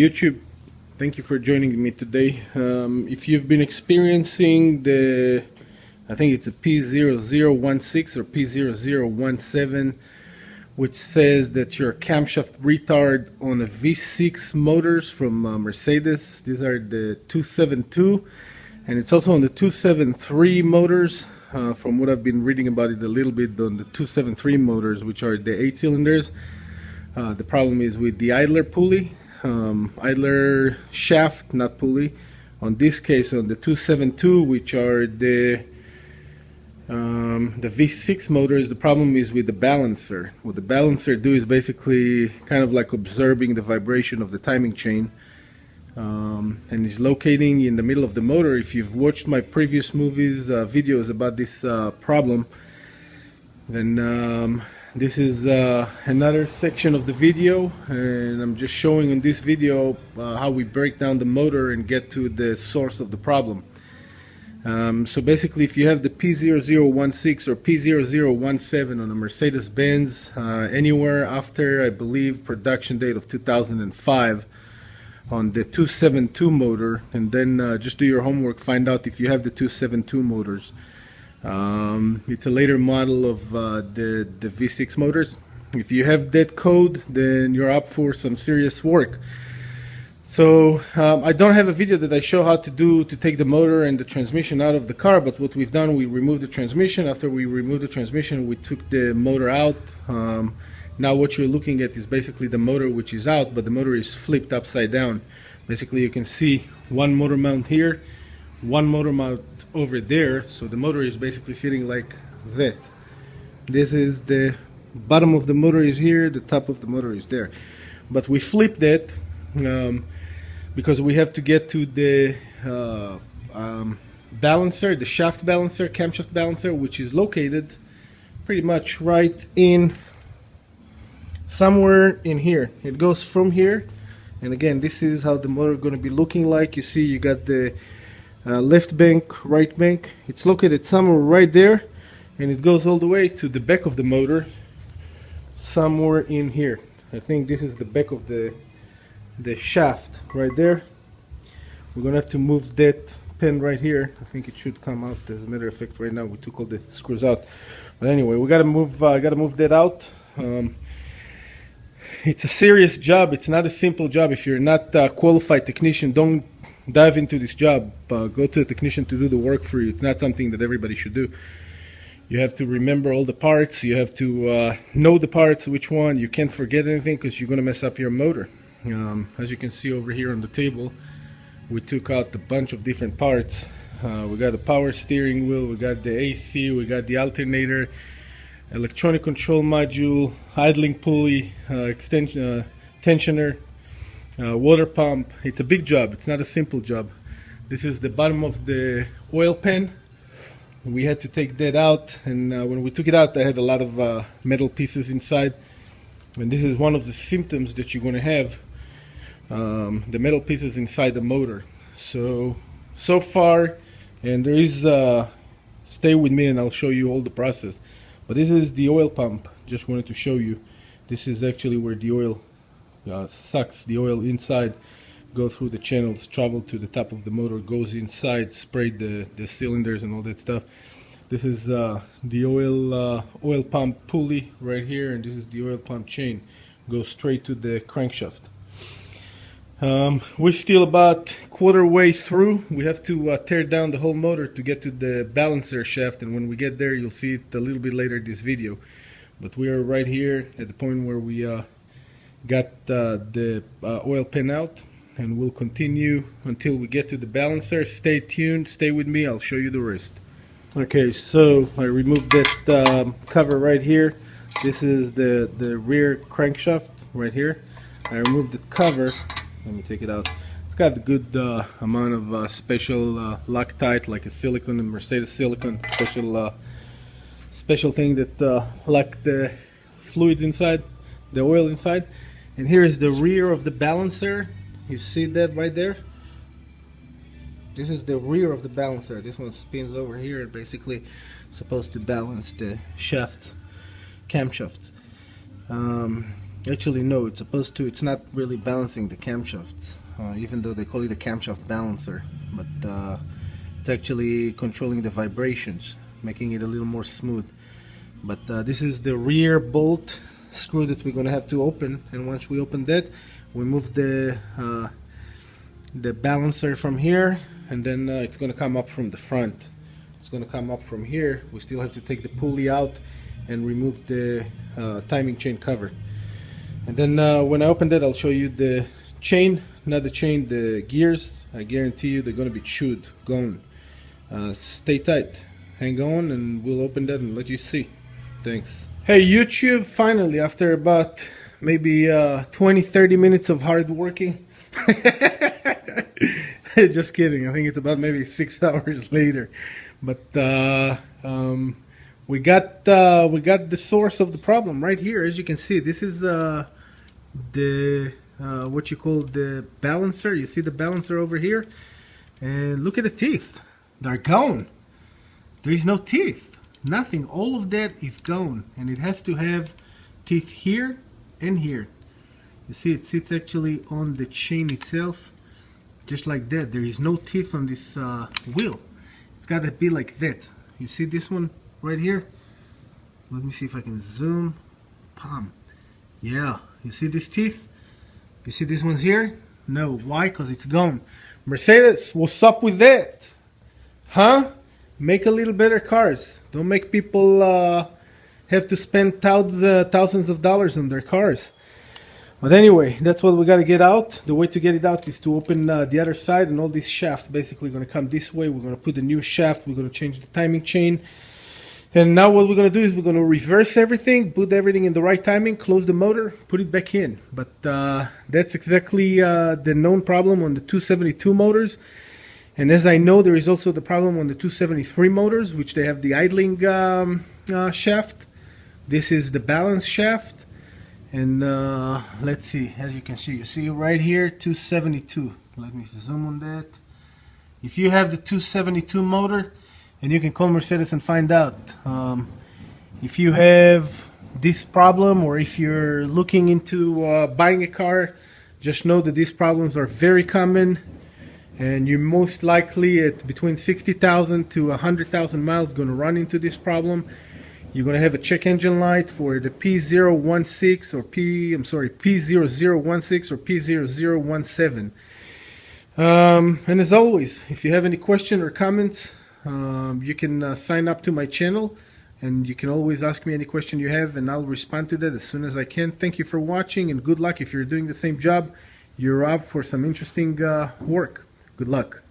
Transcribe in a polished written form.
YouTube, thank you for joining me today. If you've been experiencing I think it's a P0016 or P0017, which says that your camshaft retard on a V6 motors from Mercedes. These are the 272, and it's also on the 273 motors. From what I've been reading about it a little bit, on the 273 motors, which are the 8 cylinders. The problem is with the idler pulley, idler shaft, not pulley. On this case, on the 272, which are the V6 motors, the problem is with the balancer. What the balancer do is basically kind of like observing the vibration of the timing chain, and is locating in the middle of the motor. If you've watched my previous videos about this problem, then this is another section of the video, and I'm just showing in this video how we break down the motor and get to the source of the problem. So basically, if you have the P0016 or P0017 on a Mercedes Benz, anywhere after, I believe, production date of 2005 on the 272 motor, and then just do your homework, find out if you have the 272 motors. It's a later model of the V6 motors. If you have that code, then you're up for some serious work. So I don't have a video that I show how to take the motor and the transmission out of the car, but what we've done, we removed the transmission. After we removed the transmission, we took the motor out. Now what you're looking at is basically the motor, which is out, but the motor is flipped upside down. Basically, you can see one motor mount here, one motor mount over there, so the motor is basically sitting like that. This is the bottom of the motor is here, the top of the motor is there. But we flipped that because we have to get to the balancer, the shaft balancer, camshaft balancer, which is located pretty much right in somewhere in here. It goes from here, and again, this is how the motor is going to be looking like. You see, you got the left bank, right bank. It's located somewhere right there, and it goes all the way to the back of the motor, somewhere in here. I think this is the back of the shaft right there. We're gonna have to move that pin right here. I think it should come out. As a matter of fact, right now we took all the screws out. But anyway, we gotta move that out. It's a serious job. It's not a simple job. If you're not a qualified technician, don't dive into this job. Go to a technician to do the work for you. It's not something that everybody should do. You have to remember all the parts. You have to know the parts, which one. You can't forget anything, because you're going to mess up your motor. As you can see over here on the table, we took out a bunch of different parts. We got the power steering wheel, we got the AC, we got the alternator, electronic control module, idling pulley, extension tensioner, water pump. It's a big job. It's not a simple job. This is the bottom of the oil pan. We had to take that out, and when we took it out, I had a lot of metal pieces inside, and this is one of the symptoms that you're going to have, the metal pieces inside the motor. So far, and there is stay with me and I'll show you all the process. But this is the oil pump. Just wanted to show you. This is actually where the oil sucks the oil inside, go through the channels, travel to the top of the motor, goes inside, spray the cylinders and all that stuff. This is the oil pump pulley right here, and this is the oil pump chain. Goes straight to the crankshaft. We're still about quarter way through. We have to tear down the whole motor to get to the balancer shaft, and when we get there, you'll see it a little bit later in this video. But we are right here at the point where we got the oil pan out, and we'll continue until we get to the balancer. Stay tuned, stay with me, I'll show you the rest. Okay, so I removed that cover right here. This is the rear crankshaft right here. I removed the cover. Let me take it out. It's got a good amount of special Loctite, like a silicone and Mercedes silicone, special thing that lock the fluids inside, the oil inside. And here is the rear of the balancer. You see that right there? This is the rear of the balancer. This one spins over here and basically supposed to balance the shafts, camshafts. Actually, no, it's supposed to. It's not really balancing the camshafts, even though they call it a camshaft balancer. But it's actually controlling the vibrations, making it a little more smooth. But this is the rear bolt screw that we're going to have to open, and once we open that, we move the balancer from here, and then it's going to come up from the front. It's going to come up from here. We still have to take the pulley out and remove the timing chain cover. And then when I open that, I'll show you the chain, not the chain, the gears. I guarantee you they're going to be chewed, gone. Stay tight, hang on, and we'll open that and let you see. Thanks. Hey YouTube, finally, after about maybe 20-30 minutes of hard working. Just kidding, I think it's about maybe 6 hours later. But we got the source of the problem right here. As you can see, this is the what you call the balancer. You see the balancer over here, and look at the teeth. They're gone. There is no teeth, nothing. All of that is gone, and it has to have teeth here and here. You see, it sits actually on the chain itself, just like that. There is no teeth on this wheel. It's got to be like that. You see this one right here? Let me see if I can zoom. Palm. Yeah, you see these teeth? You see these ones here? No. Why? Because it's gone. Mercedes, what's up with that? Huh? Make a little better cars. Don't make people have to spend thousands of dollars on their cars. But anyway, that's what we got to get out. The way to get it out is to open the other side, and all this shaft basically going to come this way. We're going to put the new shaft. We're going to change the timing chain. And now what we're going to do is we're going to reverse everything, put everything in the right timing, close the motor, put it back in. But that's exactly the known problem on the 272 motors. And as I know, there is also the problem on the 273 motors, which they have the idling shaft. This is the balance shaft. And let's see, as you can see, you see right here, 272. Let me zoom on that. If you have the 272 motor, and you can call Mercedes and find out. If you have this problem, or if you're looking into buying a car, just know that these problems are very common, and you're most likely at between 60,000 to 100,000 miles going to run into this problem. You're going to have a check engine light for the P0016 or P0016 or P0017. And as always, if you have any question or comments, you can sign up to my channel, and you can always ask me any question you have, and I'll respond to that as soon as I can. Thank you for watching, and good luck if you're doing the same job. You're up for some interesting work. Good luck.